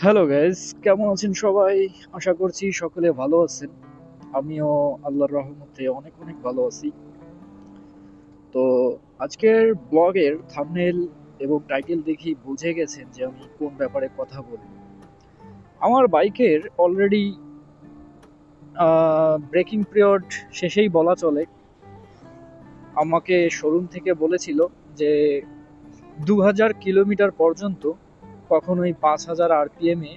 Hello guys, কেমন আছেন সবাই? আশা করছি সকলে ভালো আছেন। আমিও আল্লাহর রহমতে অনেক অনেক ভালো আছি। তো আজকের ব্লগের থাম্বনেল এবং টাইটেল দেখেই বুঝে গেছেন যে আমি কোন ব্যাপারে কথা বলবো। আমার বাইকের অলরেডি ব্রেকিং পিরিয়ড শেষেই বলা চলে। আমাকে শোরুম থেকে বলেছিল যে 2000 কিলোমিটার পর্যন্ত কখনোই 5000 আরপিএম এ,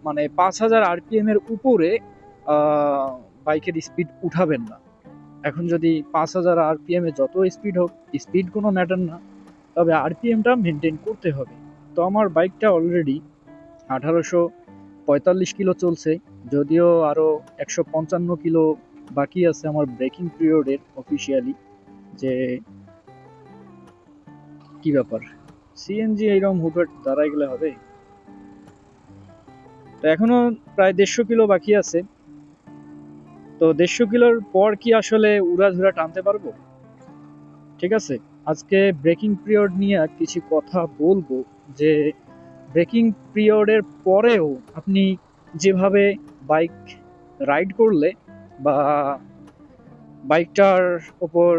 মানে 5000 আরপিএম এর উপরে বাইকের স্পিড উঠাবেন না। এখন যদি 5000 আরপিএম এ যত স্পিড হোক, স্পিড কোনো ম্যাটার না, তবে আরপিএমটা মেনটেন করতে হবে। তো আমার বাইকটা অলরেডি 1845 কিলো চলছে, যদিও আরও 155 কিলো বাকি আছে আমার ব্রেকিং পিরিয়ডের অফিসিয়ালি। যে কি ব্যাপার, সিএনজি এইরকম হুটহাট দাঁড়াই গেলে হবে? তো এখনো প্রায় 150 কিলো বাকি আছে। তো 150 কিলোর পর কি আসলে উড়াধুরা টানতে পারবো? ঠিক আছে, আজকে ব্রেকিং পিরিয়ড নিয়ে কিছু কথা বলবো। যে ব্রেকিং পিরিয়ডের পরেও আপনি যেভাবে বাইক রাইড করলে বা বাইকটার ওপর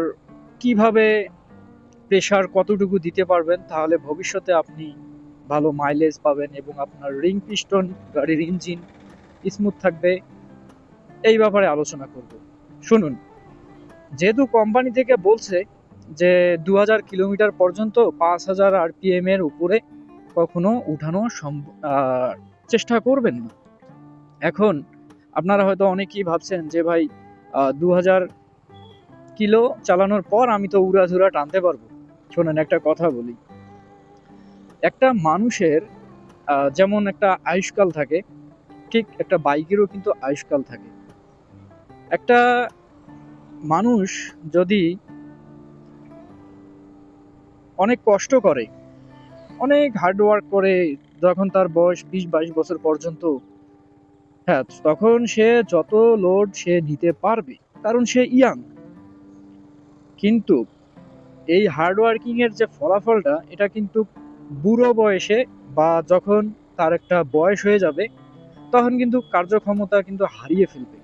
কিভাবে প্রেসার কতটুকু দিতে পারবেন, তাহলে ভবিষ্যতে আপনি ভালো মাইলেজ পাবেন এবং আপনার রিং পিস্টন গাড়ির ইঞ্জিন স্মুথ থাকবে। এই ব্যাপারে আলোচনা করব। শুনুন, যেহেতু কোম্পানি থেকে বলছে যে 2000 কিলোমিটার পর্যন্ত 5000 আরপিএম এর উপরে কখনো উঠানো চেষ্টা করবেন না। এখন আপনারা হয়তো অনেকেই ভাবছেন যে ভাই, 2000 কিলো চালানোর পর আমি তো উড়াধুরা টানতে পারবো। শোনেন, একটা কথা বলি। একটা মানুষের যেমন একটা আয়ুষ্কাল থাকে, ঠিক একটা বাইকেরও কিন্তু আয়ুষ্কাল থাকে। একটা মানুষ যদি অনেক কষ্ট করে, অনেক হার্ড ওয়ার্ক করে, যখন তার বয়স 20-22 বছর পর্যন্ত, হ্যাঁ, তখন সে যত লোড সে নিতে পারবে, কারণ সে ইয়াং। কিন্তু এই হার্ড ওয়ার্কিং এর যে ফলাফলটা, এটা কিন্তু বুড়ো বয়সে বা যখন তার একটা বয়স হয়ে যাবে, তখন কিন্তু কার্যক্ষমতা কিন্তু হারিয়ে ফেলবে।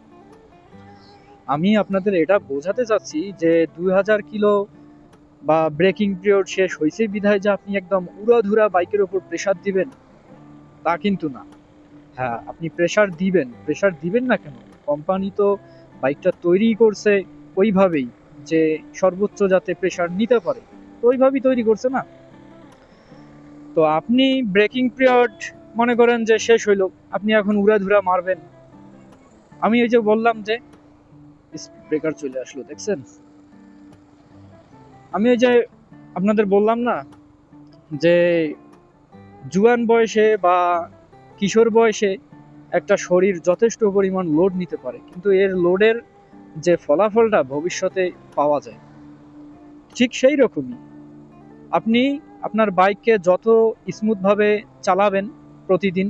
আমি আপনাদের এটা বোঝাতে চাচ্ছি যে 2000 কিলো বা ব্রেকিং পিরিয়ড শেষ হয়েছে বিধায় যে আপনি একদম উড়াধুরা বাইকের উপর প্রেসার দিবেন, তা কিন্তু না। হ্যাঁ, আপনি প্রেসার দিবেন, প্রেসার দিবেন না কেন? কোম্পানি তো বাইকটা তৈরি করছে ওইভাবেই, যে সর্বোচ্চ যাতে প্রেসার নিতে পারে, তো ওইভাবেই তৈরি করছে না? তো আপনি ব্রেকিং পিরিয়ড মনে করেন যে শেষ হইলো, আপনি এখন উড়াধুরা মারবেন। আমি ওই যে বললাম যে স্পিড ব্রেকার চলে আসলো, দেখছেন? আমি ওই যে আপনাদের বললাম না যে জুয়ান বয়সে বা কিশোর বয়সে একটা শরীর যথেষ্ট পরিমাণ লোড নিতে পারে, কিন্তু এর লোডের যে ফলাফলটা ভবিষ্যতে পাওয়া যায়, ঠিক সেই রকমই আপনি আপনার বাইককে যত স্মুথভাবে চালাবেন প্রতিদিন,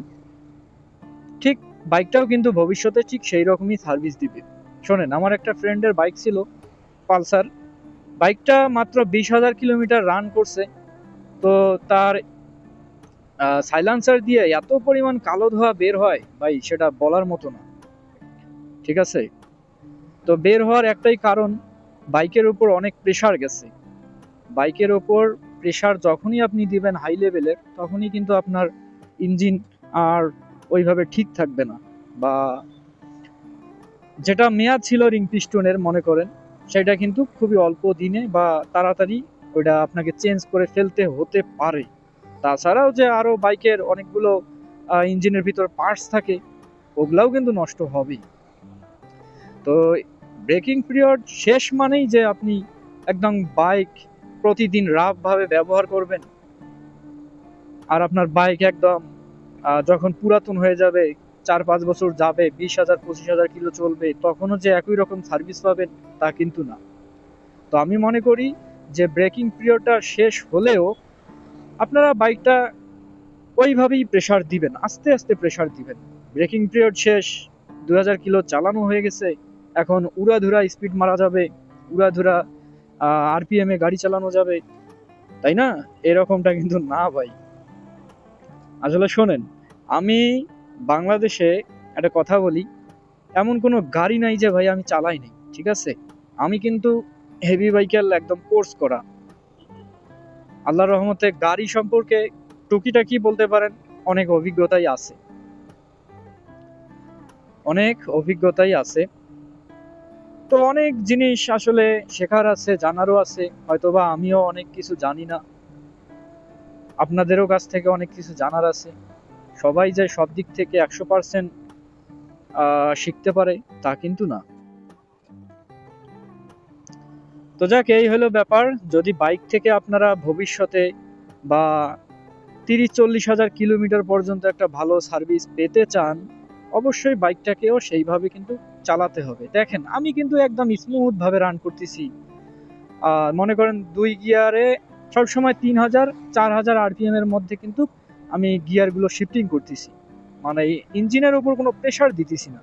ঠিক বাইকটাও কিন্তু ভবিষ্যতে ঠিক সেই রকমই সার্ভিস দিবে। শোনেন, আমার একটা ফ্রেন্ডের বাইক ছিল, পালসার। বাইকটা মাত্র 20,000 কিলোমিটার রান করছে। তো তার সাইলেন্সার দিয়ে এত পরিমাণ কালো ধোঁয়া বের হয় ভাই, সেটা বলার মতো না। ঠিক আছে, তো বের হওয়ার একটাই কারণ, বাইকের উপর অনেক প্রেসার গেছে। বাইকের ওপর প্রেসার যখনই আপনি দিবেন হাই লেভেলের, তখনই কিন্তু আপনার ইঞ্জিন আর ওইভাবে ঠিক থাকবে না, বা যেটা মেয়াদ ছিল রিং পিস্টনের মনে করেন, সেটা কিন্তু খুবই অল্প দিনে বা তাড়াতাড়ি ওইটা আপনাকে চেঞ্জ করে ফেলতে হতে পারে। তাছাড়াও যে আরো বাইকের অনেকগুলো ইঞ্জিনের ভিতর পার্টস থাকে, ওগুলাও কিন্তু নষ্ট হবেই। তো ব্রেকিং পিরিয়ড শেষ মানেই যে আপনি একদম বাইক প্রতিদিন রাফ ভাবে ব্যবহার করবেন, আর আপনার বাইক একদম যখন পুরাতন হয়ে যাবে, 4-5 বছর যাবে, 20,000-25,000 কিলো চলবে, তখনও যে একই রকম সার্ভিস পাবেন, তা কিন্তু না। তো আমি মনে করি যে ব্রেকিং পিরিয়ডটা শেষ হলেও আপনারা বাইকটা ওইভাবেই প্রেসার দিবেন, আস্তে আস্তে প্রেসার দিবেন। ব্রেকিং পিরিয়ড শেষ, 2000 কিলো চালানো হয়ে গেছে, এখন উড়াধুরা স্পিড মারা যাবে, উড়াধুরা আরপিএম এ গাড়ি চালানো যাবে, তাই না? এরকমটা কিন্তু না ভাই। আসলে শোনেন, আমি বাংলাদেশে একটা কথা বলি, এমন কোনো গাড়ি নাই যে ভাই আমি চালাই নাই, ঠিক আছে? আমি কিন্তু হেভি বাইকের একদম কোর্স করা। আল্লাহর রহমতে গাড়ি সম্পর্কে টুকিটাকি বলতে পারেন অনেক অভিজ্ঞতাই আছে, অনেক অভিজ্ঞতাই আছে। তো অনেক জিনিস আসলে শেখার আছে, জানারও আছে। হয়তোবা আমিও অনেক কিছু জানি না, আপনাদেরও কাছ থেকে অনেক কিছু জানার আছে। সবাই যে সব দিক থেকে 100% শিখতে পারে তা কিন্তু না। তো যাক, এই হলো ব্যাপার। যদি বাইক থেকে আপনারা ভবিষ্যতে বা 30-40 হাজার কিলোমিটার পর্যন্ত একটা ভালো সার্ভিস পেতে চান, অবশ্যই বাইকটাকেও সেইভাবে কিন্তু চালাতে হবে। দেখেন, আমি কিন্তু একদম স্মুথ ভাবে রান করতেছি। মনে করেন 2 গিয়ারে সবসময় 3000-4000 আরপিএম এর মধ্যে কিন্তু আমি গিয়ারগুলো শিফটিং করতেছি, মানে ইঞ্জিনের উপর কোনো প্রেশার দিতেছি না।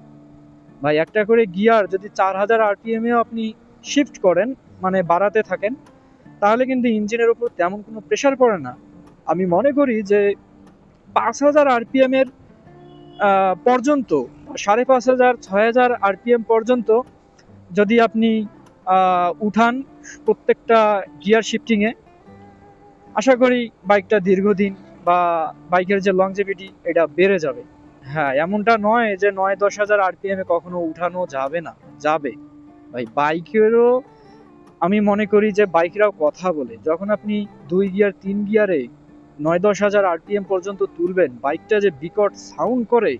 ভাই, একটা করে গিয়ার যদি 4000 আরপিএম এও আপনি শিফট করেন, মানে বাড়াতে থাকেন, তাহলে কিন্তু ইঞ্জিনের উপর তেমন কোনো প্রেশার পড়ে না। আমি মনে করি যে 5000 আরপিএম এর পর্যন্ত, 5500-6000 আরপিএম পর্যন্ত যদি আপনি উঠান প্রত্যেকটা গিয়ার শিফটিংয়ে, আশা করি বাইকটা দীর্ঘদিন বা বাইকের যে লংজিভিটি এটা বেড়ে যাবে। হ্যাঁ, এমনটা নয় যে 9-10 হাজার আরপিএম এ কখনো উঠানো যাবে না, যাবে। ভাই, বাইকেরও আমি মনে করি যে বাইকরাও কথা বলে। যখন আপনি 2 গিয়ার 3 গিয়ারে 9-10 হাজার আরপিএম পর্যন্ত তুলবেন, বাইকটা যে বিকট সাউন্ড করে,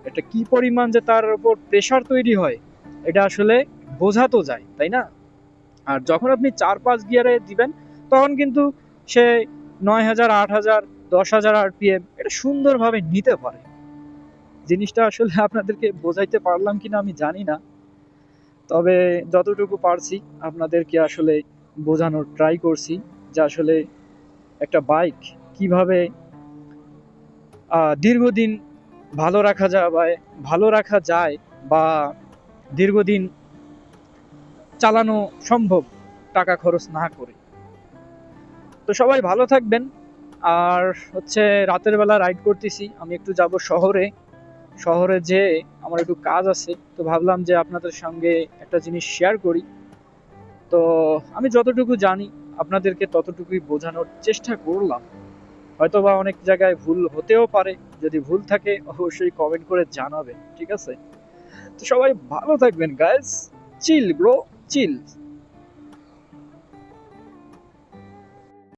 এটা কি পরিমাণ যে তার উপর প্রেসার তৈরি হয়, এটা আসলে বোঝা তো যায়, তাই না? আর যখন আপনি 4-5 গিয়ারে দিবেন, তখন কিন্তু সে 9 হাজার, 8 হাজার, 10 হাজার আরপিএম এটা সুন্দরভাবে নিতে পারে। জিনিসটা আসলে আপনাদেরকে বোঝাইতে পারলাম কিনা আমি জানি না, তবে যতটুকু পারছি আপনাদেরকে আসলে বোঝানোর ট্রাই করছি যে আসলে একটা বাইক কিভাবে দীর্ঘদিন ভালো রাখা যায় বা দীর্ঘদিন চালানো সম্ভব টাকা খরচ না করে। তো সবাই ভালো থাকবেন। আর হচ্ছে, রাতের বেলা রাইড করতেছি, আমি একটু যাব শহরে। শহরে যেয়ে আমার একটু কাজ আছে, তো ভাবলাম যে আপনাদের সঙ্গে একটা জিনিস শেয়ার করি। তো আমি যতটুকু জানি আপনাদেরকে ততটুকুই বোঝানোর চেষ্টা করলাম। হয়তোবা অনেক জায়গায় ভুল হতেও পারে, যদি ভুল থাকে অবশ্যই কমেন্ট করে জানাবেন, ঠিক আছে? তো সবাই ভালো থাকবেন গাইস। চিল ব্রো, চিল।